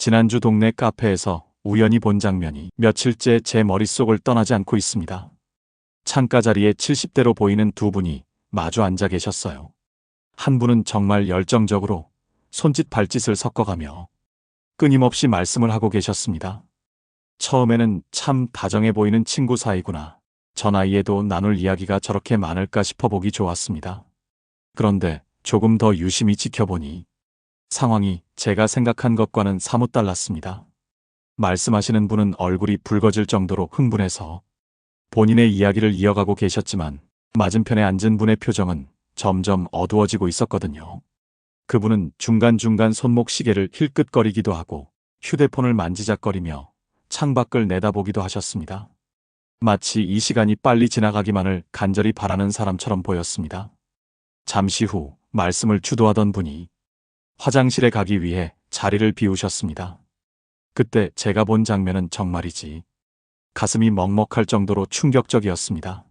지난주 동네 카페에서 우연히 본 장면이 며칠째 제 머릿속을 떠나지 않고 있습니다. 창가 자리에 70대로 보이는 두 분이 마주 앉아 계셨어요. 한 분은 정말 열정적으로 손짓 발짓을 섞어가며 끊임없이 말씀을 하고 계셨습니다. 처음에는 참 다정해 보이는 친구 사이구나. 저 나이에도 나눌 이야기가 저렇게 많을까 싶어 보기 좋았습니다. 그런데 조금 더 유심히 지켜보니 상황이 제가 생각한 것과는 사뭇 달랐습니다. 말씀하시는 분은 얼굴이 붉어질 정도로 흥분해서 본인의 이야기를 이어가고 계셨지만 맞은편에 앉은 분의 표정은 점점 어두워지고 있었거든요. 그분은 중간중간 손목 시계를 힐끗거리기도 하고 휴대폰을 만지작거리며 창밖을 내다보기도 하셨습니다. 마치 이 시간이 빨리 지나가기만을 간절히 바라는 사람처럼 보였습니다. 잠시 후 말씀을 주도하던 분이 화장실에 가기 위해 자리를 비우셨습니다. 그때 제가 본 장면은 정말이지 가슴이 먹먹할 정도로 충격적이었습니다.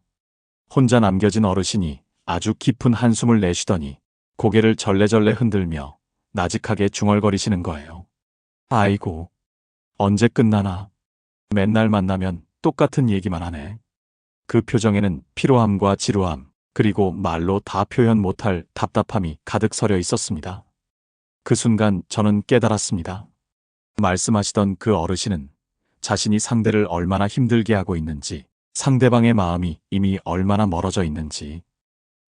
혼자 남겨진 어르신이 아주 깊은 한숨을 내쉬더니 고개를 절레절레 흔들며 나직하게 중얼거리시는 거예요. 아이고, 언제 끝나나. 맨날 만나면 똑같은 얘기만 하네. 그 표정에는 피로함과 지루함, 그리고 말로 다 표현 못할 답답함이 가득 서려 있었습니다. 그 순간 저는 깨달았습니다. 말씀하시던 그 어르신은 자신이 상대를 얼마나 힘들게 하고 있는지, 상대방의 마음이 이미 얼마나 멀어져 있는지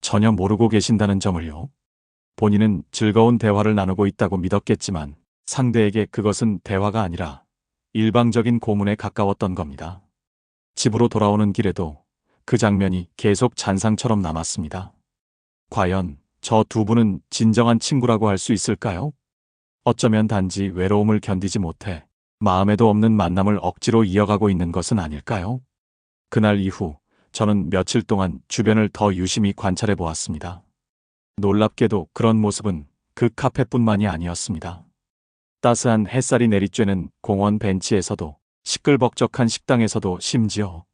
전혀 모르고 계신다는 점을요. 본인은 즐거운 대화를 나누고 있다고 믿었겠지만 상대에게 그것은 대화가 아니라 일방적인 고문에 가까웠던 겁니다. 집으로 돌아오는 길에도 그 장면이 계속 잔상처럼 남았습니다. 과연 저 두 분은 진정한 친구라고 할 수 있을까요? 어쩌면 단지 외로움을 견디지 못해 마음에도 없는 만남을 억지로 이어가고 있는 것은 아닐까요? 그날 이후 저는 며칠 동안 주변을 더 유심히 관찰해 보았습니다. 놀랍게도 그런 모습은 그 카페뿐만이 아니었습니다. 따스한 햇살이 내리쬐는 공원 벤치에서도, 시끌벅적한 식당에서도, 심지어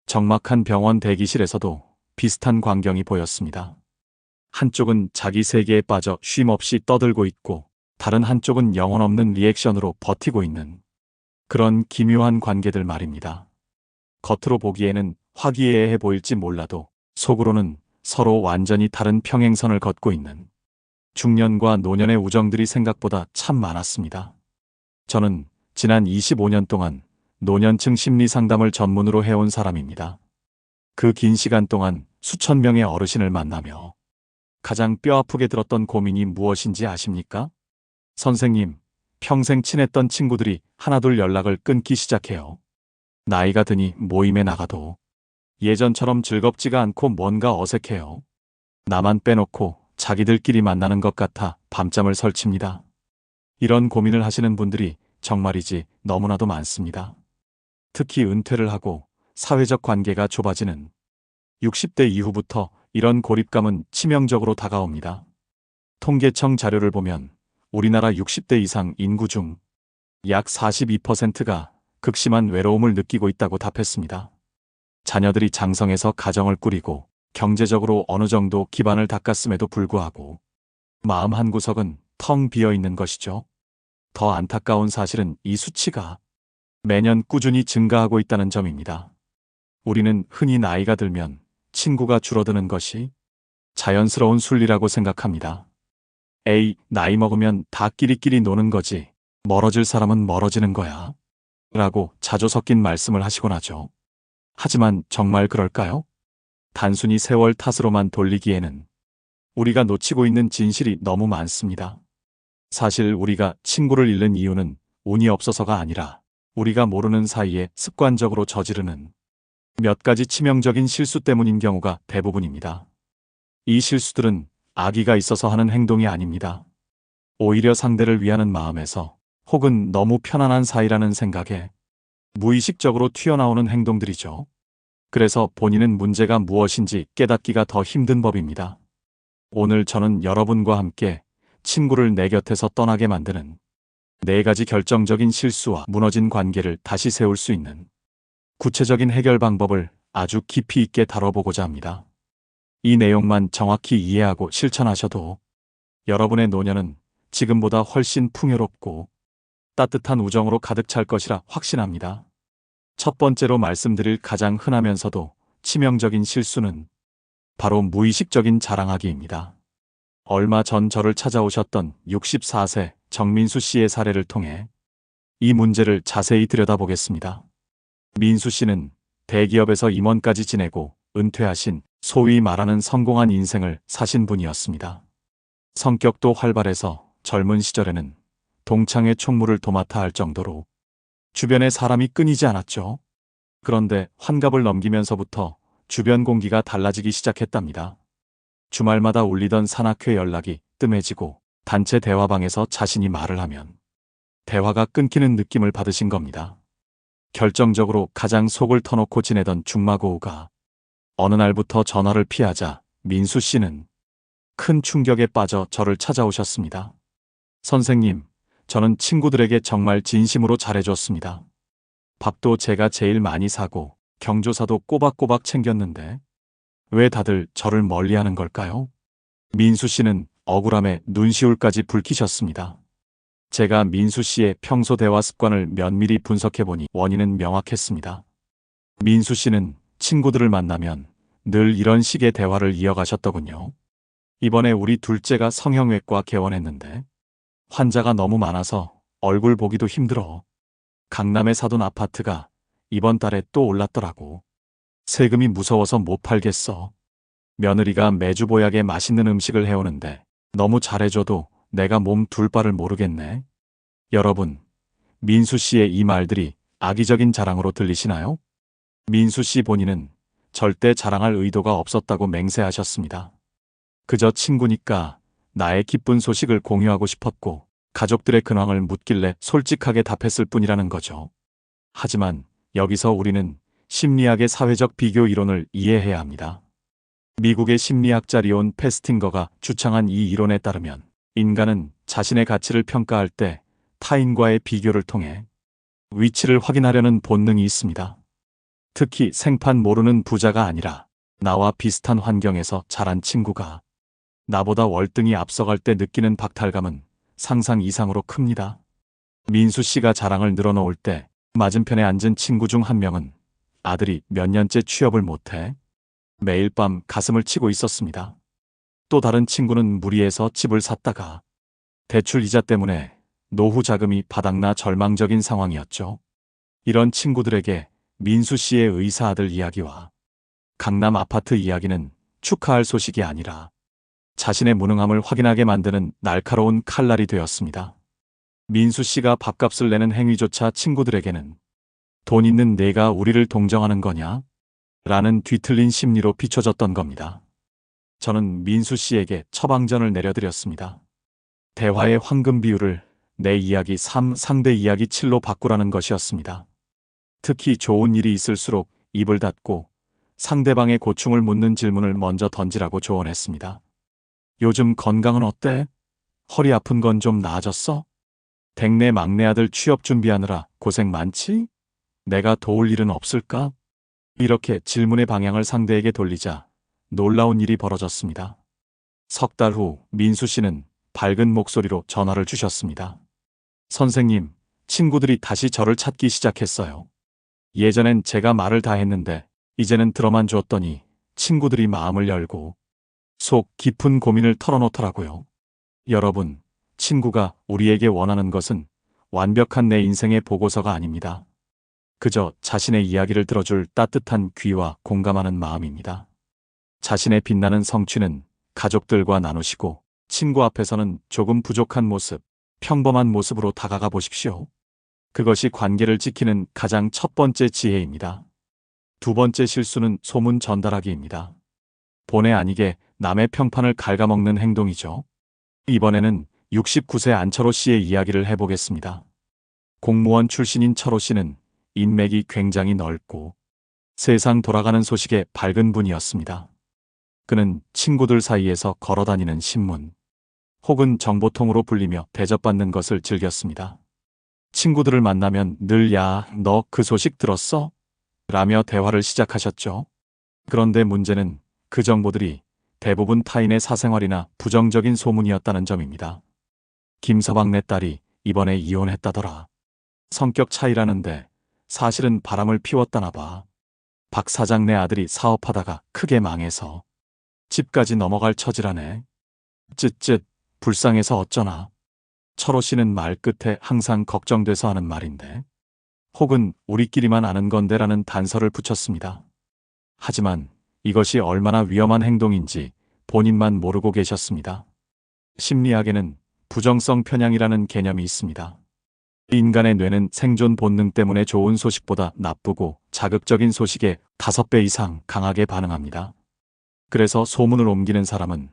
적막한 병원 대기실에서도 비슷한 광경이 보였습니다. 한쪽은 자기 세계에 빠져 쉼없이 떠들고 있고 다른 한쪽은 영혼 없는 리액션으로 버티고 있는 그런 기묘한 관계들 말입니다. 겉으로 보기에는 화기애애해 보일지 몰라도 속으로는 서로 완전히 다른 평행선을 걷고 있는 중년과 노년의 우정들이 생각보다 참 많았습니다. 저는 지난 25년 동안 노년층 심리 상담을 전문으로 해온 사람입니다. 그 긴 시간 동안 수천 명의 어르신을 만나며 가장 뼈아프게 들었던 고민이 무엇인지 아십니까? 선생님, 평생 친했던 친구들이 하나둘 연락을 끊기 시작해요. 나이가 드니 모임에 나가도 예전처럼 즐겁지가 않고 뭔가 어색해요. 나만 빼놓고 자기들끼리 만나는 것 같아 밤잠을 설칩니다. 이런 고민을 하시는 분들이 정말이지 너무나도 많습니다. 특히 은퇴를 하고 사회적 관계가 좁아지는 60대 이후부터 이런 고립감은 치명적으로 다가옵니다. 통계청 자료를 보면 우리나라 60대 이상 인구 중 약 42%가 극심한 외로움을 느끼고 있다고 답했습니다. 자녀들이 장성해서 가정을 꾸리고 경제적으로 어느 정도 기반을 닦았음에도 불구하고 마음 한구석은 텅 비어 있는 것이죠. 더 안타까운 사실은 이 수치가 매년 꾸준히 증가하고 있다는 점입니다. 우리는 흔히 나이가 들면 친구가 줄어드는 것이 자연스러운 순리라고 생각합니다. 에이, 나이 먹으면 다 끼리끼리 노는 거지. 멀어질 사람은 멀어지는 거야. 라고 자조 섞인 말씀을 하시곤 하죠. 하지만 정말 그럴까요? 단순히 세월 탓으로만 돌리기에는 우리가 놓치고 있는 진실이 너무 많습니다. 사실 우리가 친구를 잃는 이유는 운이 없어서가 아니라 우리가 모르는 사이에 습관적으로 저지르는 몇 가지 치명적인 실수 때문인 경우가 대부분입니다. 이 실수들은 악의가 있어서 하는 행동이 아닙니다. 오히려 상대를 위하는 마음에서 혹은 너무 편안한 사이라는 생각에 무의식적으로 튀어나오는 행동들이죠. 그래서 본인은 문제가 무엇인지 깨닫기가 더 힘든 법입니다. 오늘 저는 여러분과 함께 친구를 내 곁에서 떠나게 만드는 4가지 결정적인 실수와 무너진 관계를 다시 세울 수 있는 구체적인 해결 방법을 아주 깊이 있게 다뤄보고자 합니다. 이 내용만 정확히 이해하고 실천하셔도 여러분의 노년은 지금보다 훨씬 풍요롭고 따뜻한 우정으로 가득 찰 것이라 확신합니다. 첫 번째로 말씀드릴 가장 흔하면서도 치명적인 실수는 바로 무의식적인 자랑하기입니다. 얼마 전 저를 찾아오셨던 64세 정민수 씨의 사례를 통해 이 문제를 자세히 들여다보겠습니다. 민수 씨는 대기업에서 임원까지 지내고 은퇴하신 소위 말하는 성공한 인생을 사신 분이었습니다. 성격도 활발해서 젊은 시절에는 동창회 총무를 도맡아 할 정도로 주변에 사람이 끊이지 않았죠. 그런데 환갑을 넘기면서부터 주변 공기가 달라지기 시작했답니다. 주말마다 울리던 산악회 연락이 뜸해지고 단체 대화방에서 자신이 말을 하면 대화가 끊기는 느낌을 받으신 겁니다. 결정적으로 가장 속을 터놓고 지내던 중마고우가 어느 날부터 전화를 피하자 민수 씨는 큰 충격에 빠져 저를 찾아오셨습니다. 선생님, 저는 친구들에게 정말 진심으로 잘해줬습니다. 밥도 제가 제일 많이 사고 경조사도 꼬박꼬박 챙겼는데 왜 다들 저를 멀리하는 걸까요? 민수 씨는 억울함에 눈시울까지 붉히셨습니다. 제가 민수 씨의 평소 대화 습관을 면밀히 분석해보니 원인은 명확했습니다. 민수 씨는 친구들을 만나면 늘 이런 식의 대화를 이어가셨더군요. 이번에 우리 둘째가 성형외과 개원했는데 환자가 너무 많아서 얼굴 보기도 힘들어. 강남에 사둔 아파트가 이번 달에 또 올랐더라고. 세금이 무서워서 못 팔겠어. 며느리가 매주 보약에 맛있는 음식을 해오는데 너무 잘해줘도 내가 몸 둘 바를 모르겠네. 여러분, 민수 씨의 이 말들이 악의적인 자랑으로 들리시나요? 민수 씨 본인은 절대 자랑할 의도가 없었다고 맹세하셨습니다. 그저 친구니까 나의 기쁜 소식을 공유하고 싶었고 가족들의 근황을 묻길래 솔직하게 답했을 뿐이라는 거죠. 하지만 여기서 우리는 심리학의 사회적 비교 이론을 이해해야 합니다. 미국의 심리학자 리온 페스팅거가 주창한 이 이론에 따르면 인간은 자신의 가치를 평가할 때 타인과의 비교를 통해 위치를 확인하려는 본능이 있습니다. 특히 생판 모르는 부자가 아니라 나와 비슷한 환경에서 자란 친구가 나보다 월등히 앞서갈 때 느끼는 박탈감은 상상 이상으로 큽니다. 민수 씨가 자랑을 늘어놓을 때 맞은편에 앉은 친구 중 한 명은 아들이 몇 년째 취업을 못해 매일 밤 가슴을 치고 있었습니다. 또 다른 친구는 무리해서 집을 샀다가 대출 이자 때문에 노후 자금이 바닥나 절망적인 상황이었죠. 이런 친구들에게 민수 씨의 의사 아들 이야기와 강남 아파트 이야기는 축하할 소식이 아니라 자신의 무능함을 확인하게 만드는 날카로운 칼날이 되었습니다. 민수 씨가 밥값을 내는 행위조차 친구들에게는 돈 있는 내가 우리를 동정하는 거냐? 라는 뒤틀린 심리로 비춰졌던 겁니다. 저는 민수 씨에게 처방전을 내려드렸습니다. 대화의 황금 비율을 내 이야기 3, 상대 이야기 7로 바꾸라는 것이었습니다. 특히 좋은 일이 있을수록 입을 닫고 상대방의 고충을 묻는 질문을 먼저 던지라고 조언했습니다. 요즘 건강은 어때? 허리 아픈 건 좀 나아졌어? 댁내 막내 아들 취업 준비하느라 고생 많지? 내가 도울 일은 없을까? 이렇게 질문의 방향을 상대에게 돌리자 놀라운 일이 벌어졌습니다. 석 달 후 민수 씨는 밝은 목소리로 전화를 주셨습니다. 선생님, 친구들이 다시 저를 찾기 시작했어요. 예전엔 제가 말을 다 했는데 이제는 들어만 줬더니 친구들이 마음을 열고 속 깊은 고민을 털어놓더라고요. 여러분, 친구가 우리에게 원하는 것은 완벽한 내 인생의 보고서가 아닙니다. 그저 자신의 이야기를 들어줄 따뜻한 귀와 공감하는 마음입니다. 자신의 빛나는 성취는 가족들과 나누시고 친구 앞에서는 조금 부족한 모습, 평범한 모습으로 다가가 보십시오. 그것이 관계를 지키는 가장 첫 번째 지혜입니다. 두 번째 실수는 소문 전달하기입니다. 본의 아니게 남의 평판을 갉아먹는 행동이죠. 이번에는 69세 안철호 씨의 이야기를 해보겠습니다. 공무원 출신인 철호 씨는 인맥이 굉장히 넓고 세상 돌아가는 소식에 밝은 분이었습니다. 그는 친구들 사이에서 걸어다니는 신문 혹은 정보통으로 불리며 대접받는 것을 즐겼습니다. 친구들을 만나면 늘 야, 너 그 소식 들었어? 라며 대화를 시작하셨죠. 그런데 문제는 그 정보들이 대부분 타인의 사생활이나 부정적인 소문이었다는 점입니다. 김서방네 딸이 이번에 이혼했다더라. 성격 차이라는데 사실은 바람을 피웠다나 봐. 박 사장네 아들이 사업하다가 크게 망해서 집까지 넘어갈 처지라네. 쯧쯧, 불쌍해서 어쩌나. 철호 씨는 말 끝에 항상 걱정돼서 하는 말인데, 혹은 우리끼리만 아는 건데라는 단서를 붙였습니다. 하지만 이것이 얼마나 위험한 행동인지 본인만 모르고 계셨습니다. 심리학에는 부정성 편향이라는 개념이 있습니다. 인간의 뇌는 생존 본능 때문에 좋은 소식보다 나쁘고 자극적인 소식에 5배 이상 강하게 반응합니다. 그래서 소문을 옮기는 사람은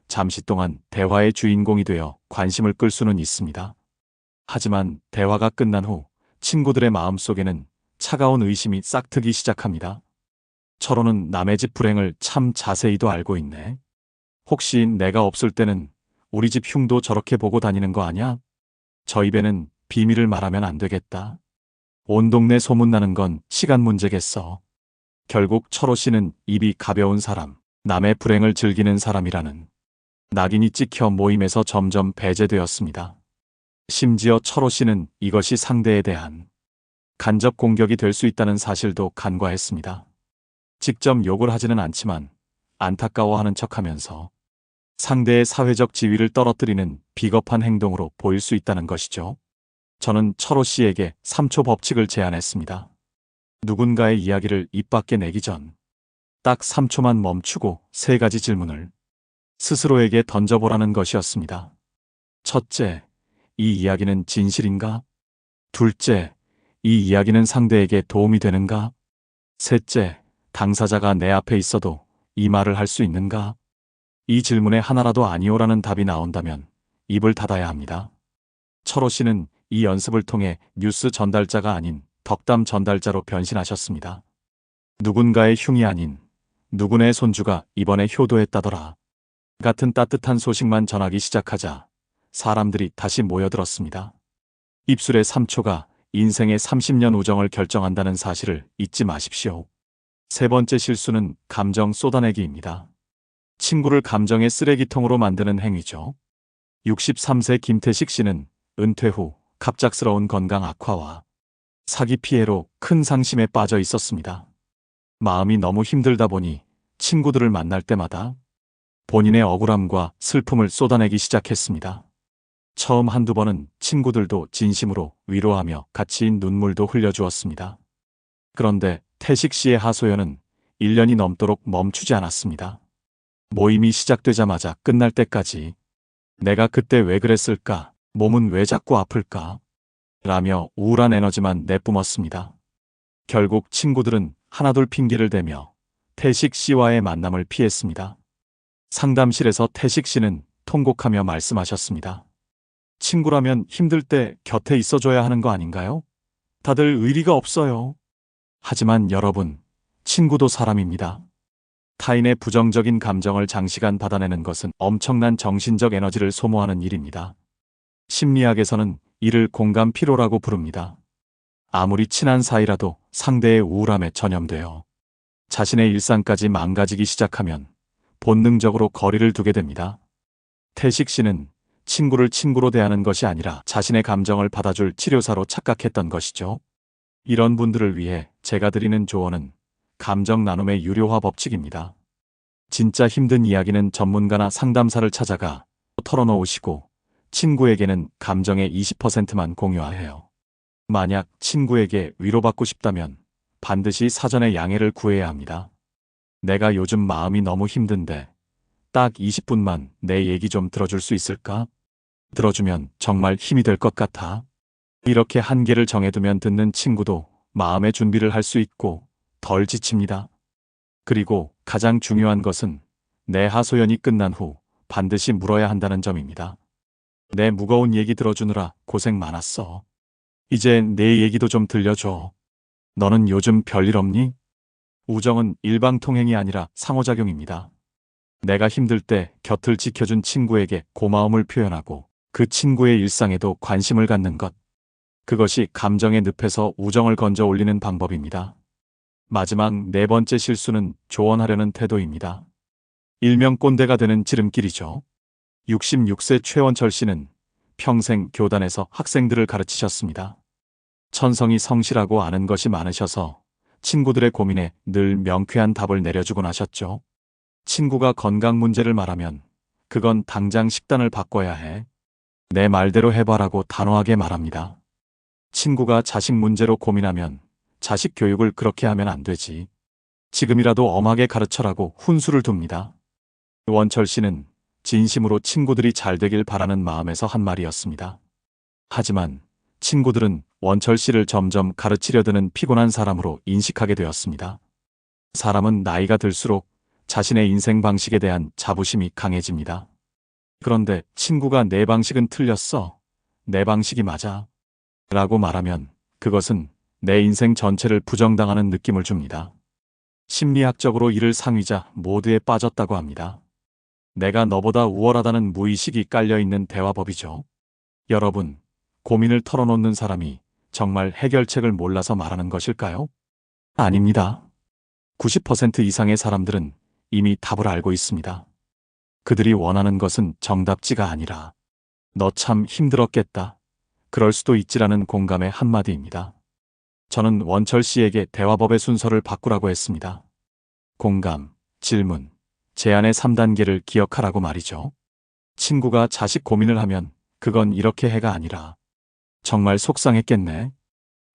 잠시 동안 대화의 주인공이 되어 관심을 끌 수는 있습니다. 하지만 대화가 끝난 후 친구들의 마음속에는 차가운 의심이 싹트기 시작합니다. 철호는 남의 집 불행을 참 자세히도 알고 있네. 혹시 내가 없을 때는 우리 집 흉도 저렇게 보고 다니는 거 아냐? 저 입에는 비밀을 말하면 안 되겠다. 온 동네 소문나는 건 시간 문제겠어. 결국 철호 씨는 입이 가벼운 사람, 남의 불행을 즐기는 사람이라는 낙인이 찍혀 모임에서 점점 배제되었습니다. 심지어 철호 씨는 이것이 상대에 대한 간접 공격이 될 수 있다는 사실도 간과했습니다. 직접 욕을 하지는 않지만 안타까워하는 척하면서 상대의 사회적 지위를 떨어뜨리는 비겁한 행동으로 보일 수 있다는 것이죠. 저는 철호 씨에게 3초 법칙을 제안했습니다. 누군가의 이야기를 입 밖에 내기 전 딱 3초만 멈추고 3가지 질문을 스스로에게 던져보라는 것이었습니다. 첫째, 이 이야기는 진실인가? 둘째, 이 이야기는 상대에게 도움이 되는가? 셋째, 당사자가 내 앞에 있어도 이 말을 할 수 있는가? 이 질문에 하나라도 아니오라는 답이 나온다면 입을 닫아야 합니다. 철호 씨는 이 연습을 통해 뉴스 전달자가 아닌 덕담 전달자로 변신하셨습니다. 누군가의 흉이 아닌 누구네 손주가 이번에 효도했다더라. 같은 따뜻한 소식만 전하기 시작하자 사람들이 다시 모여들었습니다. 입술의 3초가 인생의 30년 우정을 결정한다는 사실을 잊지 마십시오. 세 번째 실수는 감정 쏟아내기입니다. 친구를 감정의 쓰레기통으로 만드는 행위죠. 63세 김태식 씨는 은퇴 후 갑작스러운 건강 악화와 사기 피해로 큰 상심에 빠져 있었습니다. 마음이 너무 힘들다 보니 친구들을 만날 때마다 본인의 억울함과 슬픔을 쏟아내기 시작했습니다. 처음 한두 번은 친구들도 진심으로 위로하며 같이 눈물도 흘려주었습니다. 그런데 태식 씨의 하소연은 1년이 넘도록 멈추지 않았습니다. 모임이 시작되자마자 끝날 때까지 내가 그때 왜 그랬을까? 몸은 왜 자꾸 아플까? 라며 우울한 에너지만 내뿜었습니다. 결국 친구들은 하나둘 핑계를 대며 태식 씨와의 만남을 피했습니다. 상담실에서 태식 씨는 통곡하며 말씀하셨습니다. 친구라면 힘들 때 곁에 있어줘야 하는 거 아닌가요? 다들 의리가 없어요. 하지만 여러분, 친구도 사람입니다. 타인의 부정적인 감정을 장시간 받아내는 것은 엄청난 정신적 에너지를 소모하는 일입니다. 심리학에서는 이를 공감 피로라고 부릅니다. 아무리 친한 사이라도 상대의 우울함에 전염되어 자신의 일상까지 망가지기 시작하면 본능적으로 거리를 두게 됩니다. 태식 씨는 친구를 친구로 대하는 것이 아니라 자신의 감정을 받아줄 치료사로 착각했던 것이죠. 이런 분들을 위해 제가 드리는 조언은 감정 나눔의 유료화 법칙입니다. 진짜 힘든 이야기는 전문가나 상담사를 찾아가 털어놓으시고 친구에게는 감정의 20%만 공유하세요. 만약 친구에게 위로받고 싶다면 반드시 사전에 양해를 구해야 합니다. 내가 요즘 마음이 너무 힘든데 딱 20분만 내 얘기 좀 들어줄 수 있을까? 들어주면 정말 힘이 될 것 같아. 이렇게 한계를 정해두면 듣는 친구도 마음의 준비를 할 수 있고 덜 지칩니다. 그리고 가장 중요한 것은 내 하소연이 끝난 후 반드시 물어야 한다는 점입니다. 내 무거운 얘기 들어주느라 고생 많았어. 이제 내 얘기도 좀 들려줘. 너는 요즘 별일 없니? 우정은 일방통행이 아니라 상호작용입니다. 내가 힘들 때 곁을 지켜준 친구에게 고마움을 표현하고 그 친구의 일상에도 관심을 갖는 것. 그것이 감정의 늪에서 우정을 건져 올리는 방법입니다. 마지막 4번째 실수는 조언하려는 태도입니다. 일명 꼰대가 되는 지름길이죠. 66세 최원철 씨는 평생 교단에서 학생들을 가르치셨습니다. 천성이 성실하고 아는 것이 많으셔서 친구들의 고민에 늘 명쾌한 답을 내려주곤 하셨죠. 친구가 건강 문제를 말하면 그건 당장 식단을 바꿔야 해. 내 말대로 해봐라고 단호하게 말합니다. 친구가 자식 문제로 고민하면 자식 교육을 그렇게 하면 안 되지. 지금이라도 엄하게 가르쳐라고 훈수를 둡니다. 원철 씨는 진심으로 친구들이 잘 되길 바라는 마음에서 한 말이었습니다. 하지만 친구들은 원철 씨를 점점 가르치려 드는 피곤한 사람으로 인식하게 되었습니다. 사람은 나이가 들수록 자신의 인생 방식에 대한 자부심이 강해집니다. 그런데 친구가 내 방식은 틀렸어. 내 방식이 맞아. 라고 말하면 그것은 내 인생 전체를 부정당하는 느낌을 줍니다. 심리학적으로 이를 상위자 모두에 빠졌다고 합니다. 내가 너보다 우월하다는 무의식이 깔려있는 대화법이죠. 여러분, 고민을 털어놓는 사람이 정말 해결책을 몰라서 말하는 것일까요? 아닙니다. 90% 이상의 사람들은 이미 답을 알고 있습니다. 그들이 원하는 것은 정답지가 아니라 너 참 힘들었겠다. 그럴 수도 있지라는 공감의 한마디입니다. 저는 원철 씨에게 대화법의 순서를 바꾸라고 했습니다. 공감, 질문, 제안의 3단계를 기억하라고 말이죠. 친구가 자식 고민을 하면 그건 이렇게 해가 아니라 정말 속상했겠네.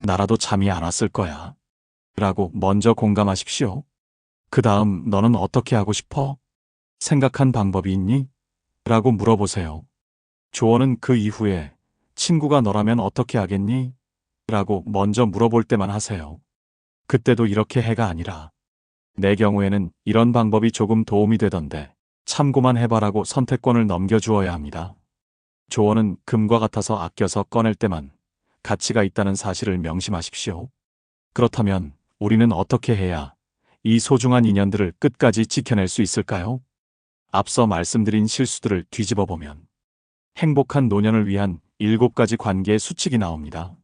나라도 잠이 안 왔을 거야. 라고 먼저 공감하십시오. 그 다음 너는 어떻게 하고 싶어? 생각한 방법이 있니? 라고 물어보세요. 조언은 그 이후에 친구가 너라면 어떻게 하겠니? 라고 먼저 물어볼 때만 하세요. 그때도 이렇게 해가 아니라 내 경우에는 이런 방법이 조금 도움이 되던데 참고만 해봐라고 선택권을 넘겨주어야 합니다. 조언은 금과 같아서 아껴서 꺼낼 때만 가치가 있다는 사실을 명심하십시오. 그렇다면 우리는 어떻게 해야 이 소중한 인연들을 끝까지 지켜낼 수 있을까요? 앞서 말씀드린 실수들을 뒤집어 보면 행복한 노년을 위한 7가지 관계의 수칙이 나옵니다.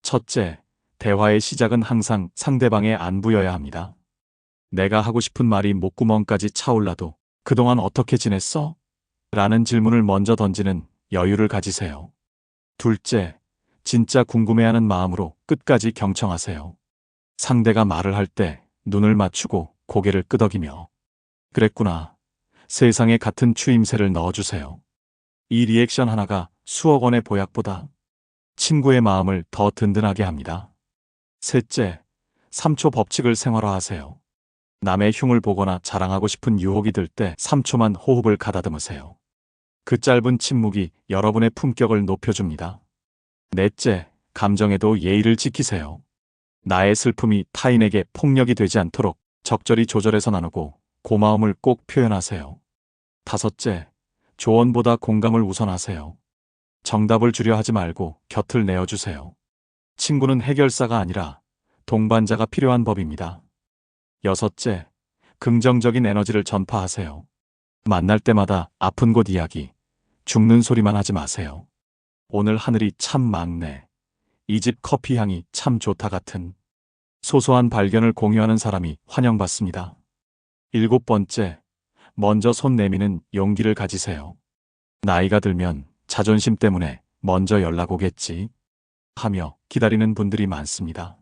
첫째, 대화의 시작은 항상 상대방의 안부여야 합니다. 내가 하고 싶은 말이 목구멍까지 차올라도 그동안 어떻게 지냈어? 라는 질문을 먼저 던지는 여유를 가지세요. 둘째, 진짜 궁금해하는 마음으로 끝까지 경청하세요. 상대가 말을 할 때 눈을 맞추고 고개를 끄덕이며 그랬구나. 세상에 같은 추임새를 넣어주세요. 이 리액션 하나가 수억 원의 보약보다 친구의 마음을 더 든든하게 합니다. 셋째, 3초 법칙을 생활화하세요. 남의 흉을 보거나 자랑하고 싶은 유혹이 들 때 3초만 호흡을 가다듬으세요. 그 짧은 침묵이 여러분의 품격을 높여줍니다. 넷째, 감정에도 예의를 지키세요. 나의 슬픔이 타인에게 폭력이 되지 않도록 적절히 조절해서 나누고 고마움을 꼭 표현하세요. 다섯째, 조언보다 공감을 우선하세요. 정답을 주려 하지 말고 곁을 내어주세요. 친구는 해결사가 아니라 동반자가 필요한 법입니다. 여섯째, 긍정적인 에너지를 전파하세요. 만날 때마다 아픈 곳 이야기, 죽는 소리만 하지 마세요. 오늘 하늘이 참 맑네. 이 집 커피 향이 참 좋다 같은 소소한 발견을 공유하는 사람이 환영받습니다. 7번째, 먼저 손 내미는 용기를 가지세요. 나이가 들면 자존심 때문에 먼저 연락 오겠지 하며 기다리는 분들이 많습니다.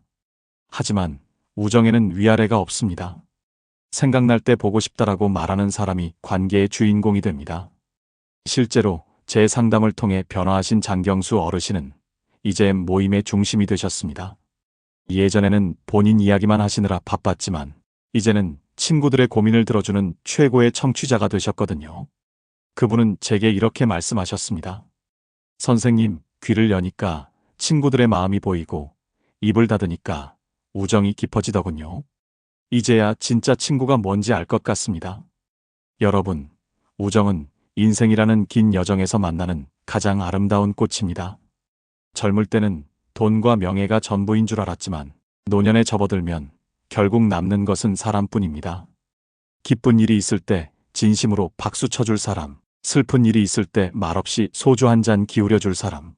하지만 우정에는 위아래가 없습니다. 생각날 때 보고 싶다라고 말하는 사람이 관계의 주인공이 됩니다. 실제로 제 상담을 통해 변화하신 장경수 어르신은 이제 모임의 중심이 되셨습니다. 예전에는 본인 이야기만 하시느라 바빴지만 이제는 친구들의 고민을 들어주는 최고의 청취자가 되셨거든요. 그분은 제게 이렇게 말씀하셨습니다. 선생님, 귀를 여니까 친구들의 마음이 보이고 입을 닫으니까 우정이 깊어지더군요. 이제야 진짜 친구가 뭔지 알 것 같습니다. 여러분, 우정은 인생이라는 긴 여정에서 만나는 가장 아름다운 꽃입니다. 젊을 때는 돈과 명예가 전부인 줄 알았지만 노년에 접어들면 결국 남는 것은 사람뿐입니다. 기쁜 일이 있을 때 진심으로 박수 쳐줄 사람, 슬픈 일이 있을 때 말없이 소주 한 잔 기울여줄 사람.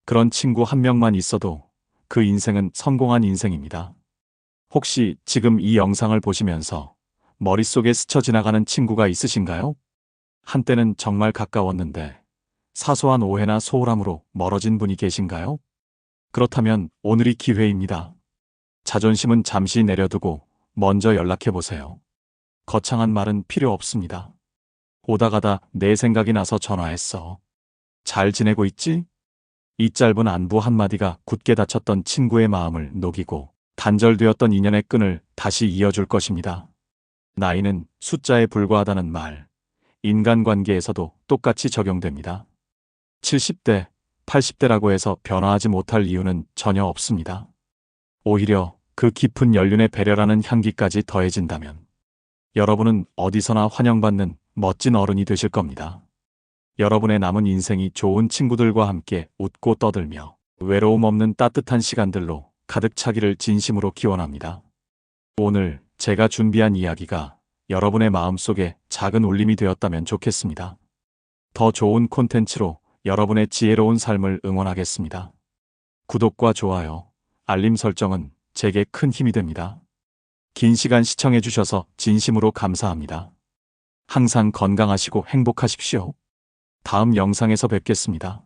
그런 친구 한 명만 있어도 그 인생은 성공한 인생입니다. 혹시 지금 이 영상을 보시면서 머릿속에 스쳐 지나가는 친구가 있으신가요? 한때는 정말 가까웠는데 사소한 오해나 소홀함으로 멀어진 분이 계신가요? 그렇다면 오늘이 기회입니다. 자존심은 잠시 내려두고 먼저 연락해 보세요. 거창한 말은 필요 없습니다. 오다 가다 내 생각이 나서 전화했어. 잘 지내고 있지? 이 짧은 안부 한마디가 굳게 닫혔던 친구의 마음을 녹이고 단절되었던 인연의 끈을 다시 이어줄 것입니다. 나이는 숫자에 불과하다는 말, 인간관계에서도 똑같이 적용됩니다. 70대, 80대라고 해서 변화하지 못할 이유는 전혀 없습니다. 오히려 그 깊은 연륜의 배려라는 향기까지 더해진다면 여러분은 어디서나 환영받는 멋진 어른이 되실 겁니다. 여러분의 남은 인생이 좋은 친구들과 함께 웃고 떠들며 외로움 없는 따뜻한 시간들로 가득 차기를 진심으로 기원합니다. 오늘 제가 준비한 이야기가 여러분의 마음속에 작은 울림이 되었다면 좋겠습니다. 더 좋은 콘텐츠로 여러분의 지혜로운 삶을 응원하겠습니다. 구독과 좋아요, 알림 설정은 제게 큰 힘이 됩니다. 긴 시간 시청해 주셔서 진심으로 감사합니다. 항상 건강하시고 행복하십시오. 다음 영상에서 뵙겠습니다.